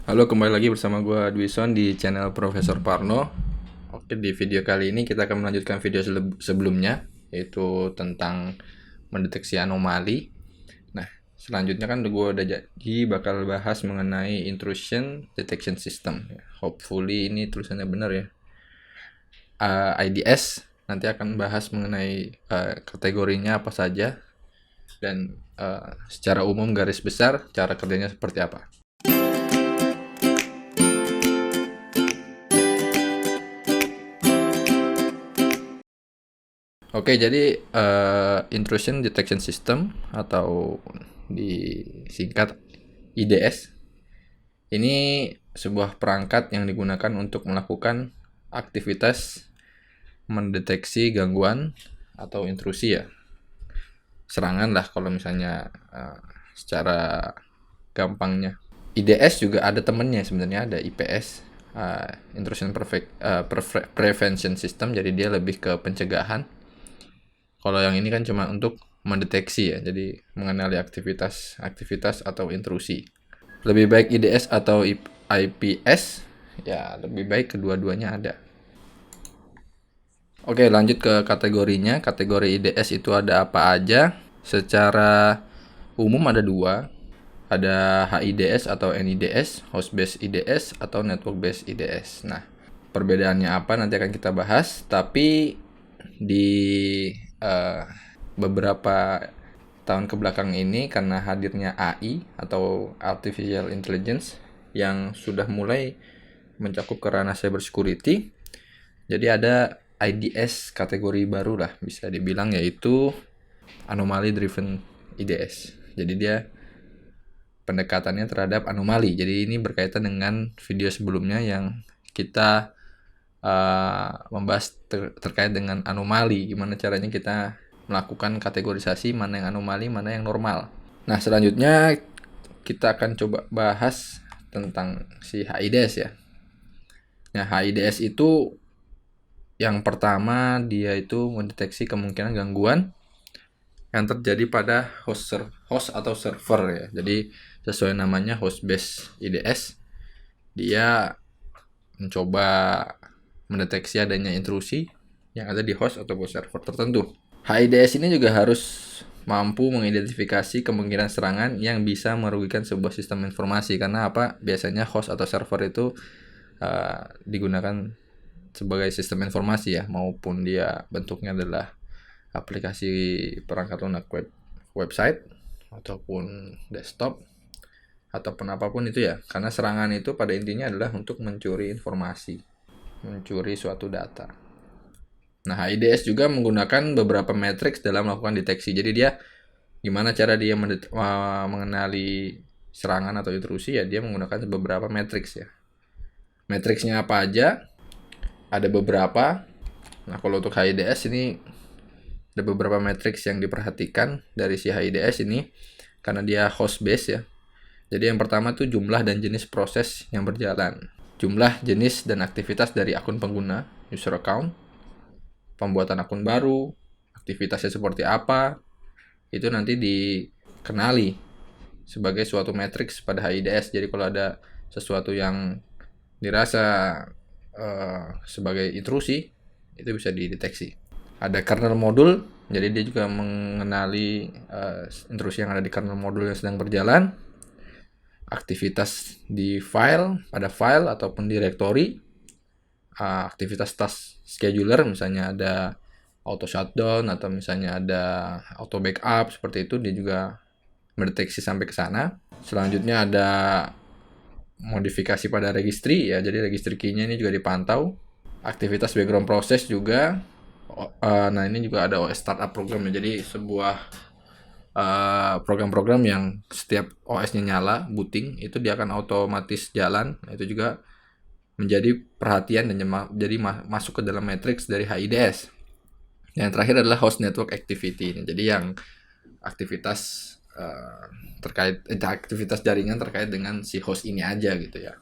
Halo, kembali lagi bersama gue Dwison di channel Profesor Parno. Oke, di video kali ini kita akan melanjutkan video sebelumnya, yaitu tentang mendeteksi anomali. Nah, selanjutnya kan gue udah jadi bakal bahas mengenai intrusion detection system. Hopefully ini tulisannya benar ya. IDS nanti akan bahas mengenai kategorinya apa saja dan secara umum garis besar cara kerjanya seperti apa. Oke, jadi intrusion detection system atau disingkat IDS ini sebuah perangkat yang digunakan untuk melakukan aktivitas mendeteksi gangguan atau intrusi ya, serangan lah kalau misalnya secara gampangnya. IDS juga ada temennya sebenarnya, ada IPS, intrusion prevention system, jadi dia lebih ke pencegahan. Kalau yang ini kan cuma untuk mendeteksi ya, jadi mengenali aktivitas atau intrusi. Lebih baik IDS atau IPS? Ya, lebih baik kedua-duanya ada. Oke, lanjut ke kategorinya. Kategori IDS itu ada apa aja? Secara umum ada dua. Ada HIDS atau NIDS, Host Based IDS atau Network Based IDS. Nah, perbedaannya apa nanti akan kita bahas. Tapi di beberapa tahun kebelakang ini, karena hadirnya AI atau Artificial Intelligence yang sudah mulai mencakup ke ranah cyber security, jadi ada IDS kategori baru lah bisa dibilang, yaitu Anomaly Driven IDS. Jadi dia pendekatannya terhadap anomali. Jadi ini berkaitan dengan video sebelumnya yang kita membahas terkait dengan anomali, gimana caranya kita melakukan kategorisasi mana yang anomali, mana yang normal. Nah, selanjutnya kita akan coba bahas tentang si HIDS ya. Nah, HIDS itu yang pertama, dia itu mendeteksi kemungkinan gangguan yang terjadi pada host atau server ya. Jadi sesuai namanya host based IDS, dia mencoba mendeteksi adanya intrusi yang ada di host atau server tertentu. HIDS ini juga harus mampu mengidentifikasi kemungkinan serangan yang bisa merugikan sebuah sistem informasi. Karena apa? Biasanya host atau server itu digunakan sebagai sistem informasi ya, maupun dia bentuknya adalah aplikasi perangkat lunak website ataupun desktop ataupun apapun itu ya. Karena serangan itu pada intinya adalah untuk mencuri informasi, mencuri suatu data. Nah, HIDS juga menggunakan beberapa matriks dalam melakukan deteksi. Jadi dia gimana cara dia mengenali serangan atau intrusi ya, dia menggunakan beberapa matriks ya. Matriksnya apa aja? Ada beberapa. Nah, kalau untuk HIDS ini ada beberapa matriks yang diperhatikan dari si HIDS ini karena dia host base ya. Jadi yang pertama tuh jumlah dan jenis proses yang berjalan. Jumlah, jenis, dan aktivitas dari akun pengguna, user account, pembuatan akun baru, aktivitasnya seperti apa, itu nanti dikenali sebagai suatu matriks pada HIDS. Jadi kalau ada sesuatu yang dirasa sebagai intrusi, itu bisa dideteksi. Ada kernel modul, jadi dia juga mengenali intrusi yang ada di kernel modul yang sedang berjalan. Aktivitas di pada file ataupun directory, aktivitas task scheduler, misalnya ada auto shutdown atau misalnya ada auto backup, seperti itu dia juga mendeteksi sampai ke sana. Selanjutnya ada modifikasi pada registry ya, jadi registry key-nya ini juga dipantau. Aktivitas background process juga. Nah, ini juga ada OS startup program ya, jadi sebuah program-program yang setiap OS-nya nyala, booting, itu dia akan otomatis jalan. Itu juga menjadi perhatian dan jadi masuk ke dalam matriks dari HIDS. Yang terakhir adalah host network activity. Jadi yang aktivitas aktivitas jaringan terkait dengan si host ini aja gitu ya.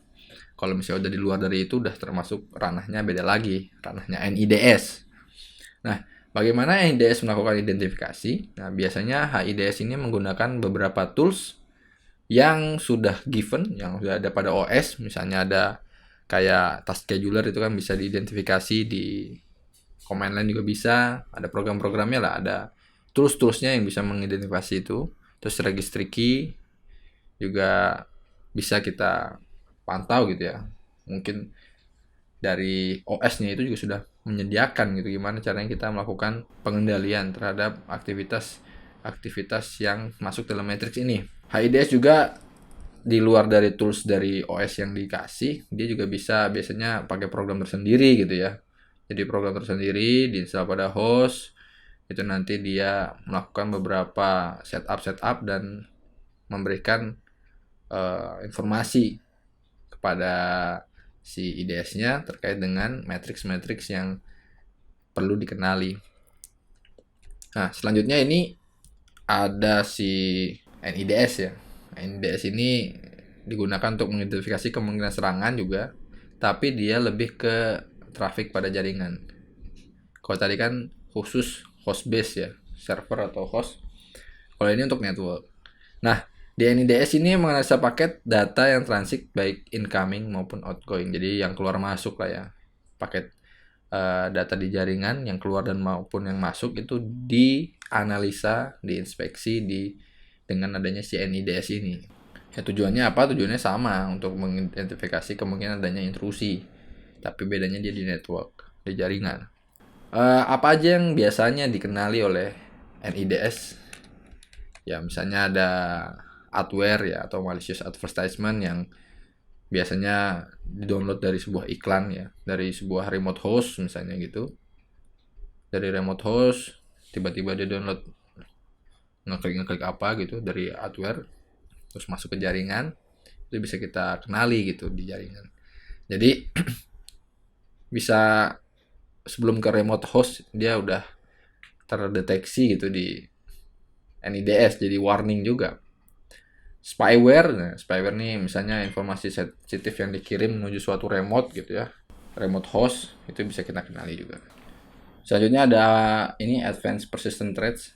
Kalau misalnya udah di luar dari itu, udah termasuk ranahnya beda lagi, ranahnya NIDS. Nah, bagaimana NIDS melakukan identifikasi? Nah, biasanya HIDS ini menggunakan beberapa tools yang sudah given, yang sudah ada pada OS. Misalnya ada kayak task scheduler, itu kan bisa diidentifikasi di command line juga bisa, ada program-programnya lah, ada tools-toolsnya yang bisa mengidentifikasi itu. Terus registry key juga bisa kita pantau gitu ya. Mungkin dari OS-nya itu juga sudah menyediakan gitu gimana caranya kita melakukan pengendalian terhadap aktivitas yang masuk dalam matrix ini. HIDS juga di luar dari tools dari OS yang dikasih, dia juga bisa biasanya pakai program tersendiri gitu ya. Jadi program tersendiri diinstal pada host, itu nanti dia melakukan beberapa setup dan memberikan informasi kepada si IDS-nya terkait dengan matrix-matrix yang perlu dikenali. Nah, selanjutnya ini ada si NIDS ya. NIDS ini digunakan untuk mengidentifikasi kemungkinan serangan juga, tapi dia lebih ke traffic pada jaringan. Kalau tadi kan khusus host base ya, server atau host. Kalau ini untuk network. Nah, di NIDS ini menganalisa paket data yang transit baik incoming maupun outgoing. Jadi yang keluar masuk lah ya. Paket data di jaringan yang keluar dan maupun yang masuk itu dianalisa, diinspeksi dengan adanya si NIDS ini. Ya tujuannya apa? Tujuannya sama untuk mengidentifikasi kemungkinan adanya intrusi. Tapi bedanya dia di network, di jaringan. Apa aja yang biasanya dikenali oleh NIDS? Ya misalnya ada adware ya atau malicious advertisement yang biasanya di-download dari sebuah iklan ya, dari sebuah remote host misalnya gitu. Dari remote host tiba-tiba dia download ngeklik apa gitu dari adware terus masuk ke jaringan, itu bisa kita kenali gitu di jaringan. Jadi bisa sebelum ke remote host dia udah terdeteksi gitu di NIDS, jadi warning juga. Spyware nih misalnya informasi sensitif yang dikirim menuju suatu remote gitu ya, remote host, itu bisa kita kenali juga. Selanjutnya ada ini advanced persistent threats.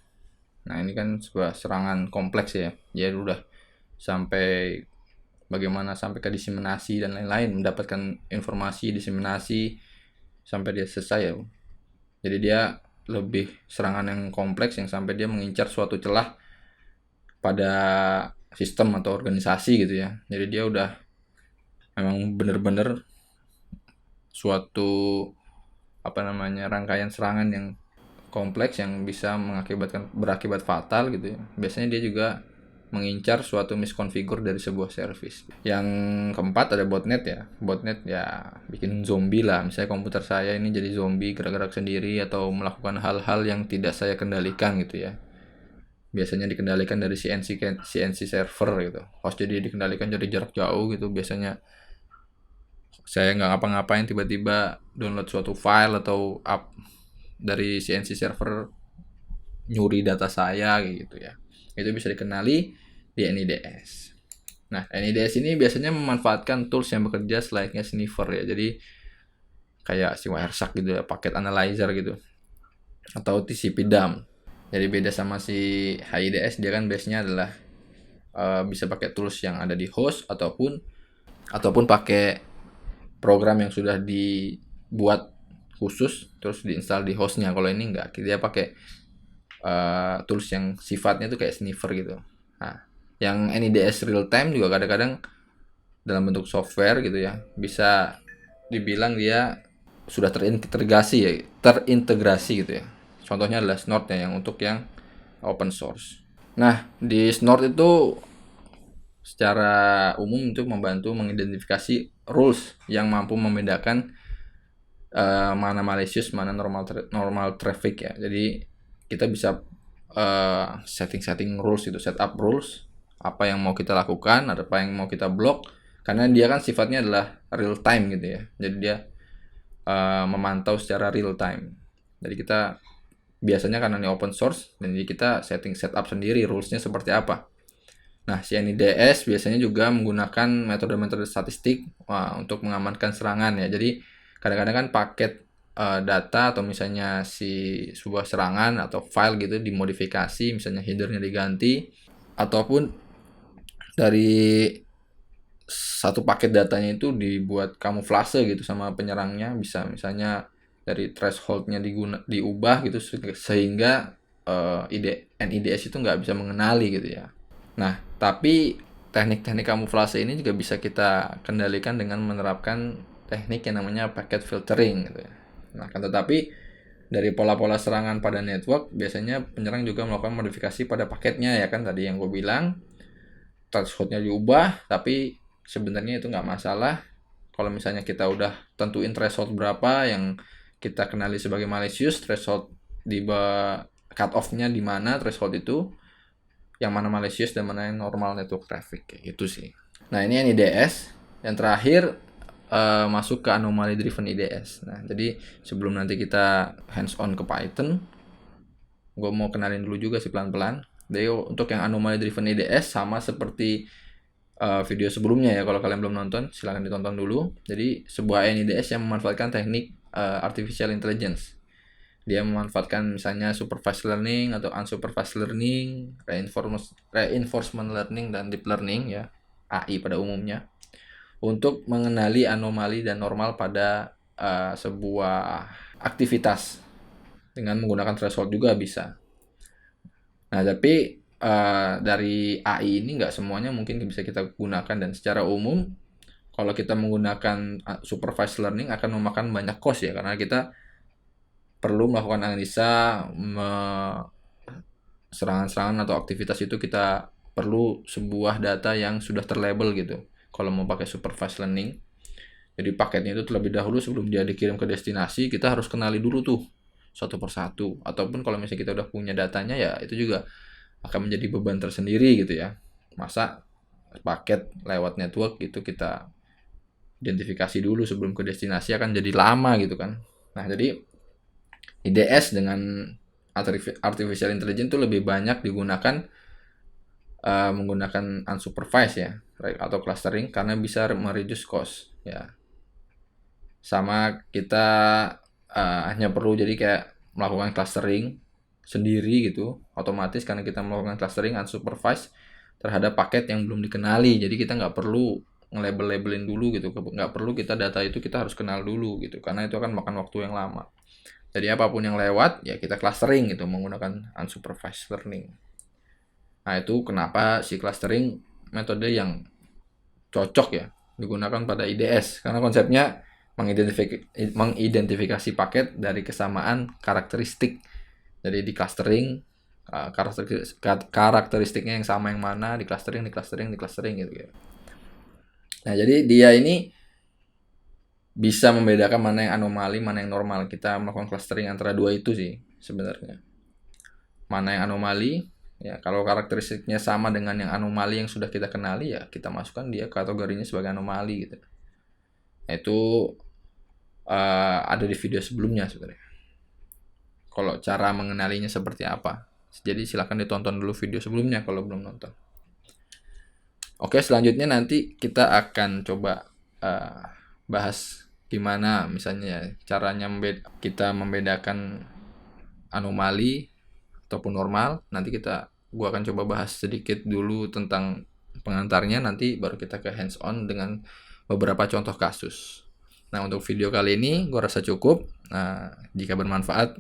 Nah ini kan sebuah serangan kompleks ya, dia udah sampai bagaimana sampai ke diseminasi dan lain-lain, mendapatkan informasi diseminasi sampai dia selesai ya. Jadi dia lebih serangan yang kompleks yang sampai dia mengincar suatu celah pada sistem atau organisasi gitu ya. Jadi dia udah memang bener-bener suatu rangkaian serangan yang kompleks yang bisa berakibat fatal gitu ya. Biasanya dia juga mengincar suatu misconfigure dari sebuah service. Yang keempat ada botnet ya. Botnet ya bikin zombie lah. Misalnya komputer saya ini jadi zombie, gerak-gerak sendiri atau melakukan hal-hal yang tidak saya kendalikan gitu ya. Biasanya dikendalikan dari CNC server gitu. Host jadi dikendalikan dari jarak jauh gitu. Biasanya saya nggak ngapa-ngapain tiba-tiba download suatu file atau up dari CNC server nyuri data saya gitu ya. Itu bisa dikenali di NIDS. Nah, NIDS ini biasanya memanfaatkan tools yang bekerja selayaknya sniffer ya. Jadi kayak si Wireshark gitu ya, paket analyzer gitu. Atau TCP dump. Jadi beda sama si HIDS, dia kan base-nya adalah bisa pakai tools yang ada di host ataupun pakai program yang sudah dibuat khusus terus diinstal di hostnya. Kalau ini enggak, dia pakai tools yang sifatnya tuh kayak sniffer gitu. Nah, yang NIDS real time juga kadang-kadang dalam bentuk software gitu ya, bisa dibilang dia sudah terintegrasi gitu ya. Contohnya adalah Snort ya, yang untuk yang open source. Nah, di Snort itu secara umum untuk membantu mengidentifikasi rules yang mampu membedakan mana malicious, mana normal traffic ya. Jadi kita bisa setting rules itu, setup rules, apa yang mau kita lakukan, apa yang mau kita blok, karena dia kan sifatnya adalah real time gitu ya. Jadi dia memantau secara real time. Jadi kita biasanya karena ini open source, jadi kita setup sendiri rulesnya seperti apa. Nah, si NIDS biasanya juga menggunakan metode-metode statistik untuk mengamankan serangan ya. Jadi kadang-kadang kan paket data atau misalnya si sebuah serangan atau file gitu dimodifikasi, misalnya headernya diganti ataupun dari satu paket datanya itu dibuat kamuflase gitu sama penyerangnya, bisa misalnya dari thresholdnya diubah gitu sehingga NIDS itu nggak bisa mengenali gitu ya. Nah, tapi teknik-teknik kamuflase ini juga bisa kita kendalikan dengan menerapkan teknik yang namanya packet filtering gitu ya. Nah, kan tetapi dari pola-pola serangan pada network biasanya penyerang juga melakukan modifikasi pada paketnya ya kan, tadi yang gue bilang thresholdnya diubah, tapi sebenarnya itu nggak masalah kalau misalnya kita udah tentuin threshold berapa yang kita kenali sebagai malicious, threshold di cut off-nya di mana threshold itu, yang mana malicious dan mana yang normal network traffic, kayak gitu sih. Nah, ini NIDS. Yang terakhir masuk ke anomaly driven IDS. Nah, jadi sebelum nanti kita hands on ke Python, gue mau kenalin dulu juga sih pelan-pelan. Jadi untuk yang anomaly driven IDS sama seperti video sebelumnya ya, kalau kalian belum nonton silahkan ditonton dulu. Jadi sebuah NIDS yang memanfaatkan teknik artificial intelligence. Dia memanfaatkan misalnya supervised learning atau unsupervised learning, reinforcement learning dan deep learning ya, AI pada umumnya, untuk mengenali anomali dan normal pada sebuah aktivitas dengan menggunakan threshold juga bisa. Nah, tapi dari AI ini nggak semuanya mungkin bisa kita gunakan, dan secara umum kalau kita menggunakan supervised learning akan memakan banyak cost ya, karena kita perlu melakukan analisa serangan-serangan atau aktivitas itu, kita perlu sebuah data yang sudah terlabel gitu kalau mau pakai supervised learning. Jadi paketnya itu terlebih dahulu sebelum dia dikirim ke destinasi, kita harus kenali dulu tuh satu persatu. Ataupun kalau misalnya kita udah punya datanya ya itu juga akan menjadi beban tersendiri gitu ya. Masa paket lewat network itu kita identifikasi dulu sebelum ke destinasi akan jadi lama gitu kan. Nah, jadi IDS dengan artificial intelligence itu lebih banyak digunakan menggunakan unsupervised ya atau clustering, karena bisa mereduce cost ya. Sama kita hanya perlu jadi kayak melakukan clustering sendiri gitu otomatis, karena kita melakukan clustering unsupervised terhadap paket yang belum dikenali. Jadi kita nggak perlu nge-label-labelin dulu gitu, nggak perlu kita data itu kita harus kenal dulu gitu, karena itu akan makan waktu yang lama. Jadi apapun yang lewat ya kita clustering gitu menggunakan unsupervised learning. Nah, itu kenapa si clustering metode yang cocok ya digunakan pada IDS, karena konsepnya mengidentifikasi paket dari kesamaan karakteristik. Jadi di clustering karakteristiknya yang sama yang mana, di clustering gitu ya. Nah, jadi dia ini bisa membedakan mana yang anomali, mana yang normal. Kita melakukan clustering antara dua itu sih sebenarnya. Mana yang anomali, ya kalau karakteristiknya sama dengan yang anomali yang sudah kita kenali ya kita masukkan dia kategorinya sebagai anomali gitu. Nah, itu ada di video sebelumnya sebenarnya. Kalau cara mengenalinya seperti apa. Jadi silahkan ditonton dulu video sebelumnya kalau belum nonton. Oke, selanjutnya nanti kita akan coba bahas gimana misalnya caranya kita membedakan anomali ataupun normal. Nanti gua akan coba bahas sedikit dulu tentang pengantarnya, nanti baru kita ke hands on dengan beberapa contoh kasus. Nah, untuk video kali ini gua rasa cukup. Nah, jika bermanfaat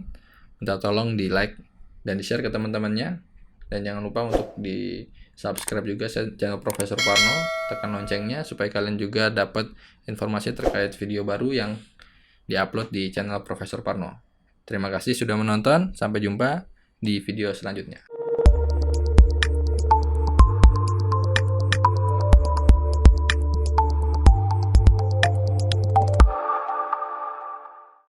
minta tolong di like dan di share ke teman-temannya, dan jangan lupa untuk di subscribe juga channel Profesor Parno, tekan loncengnya supaya kalian juga dapat informasi terkait video baru yang diupload di channel Profesor Parno. Terima kasih sudah menonton, sampai jumpa di video selanjutnya.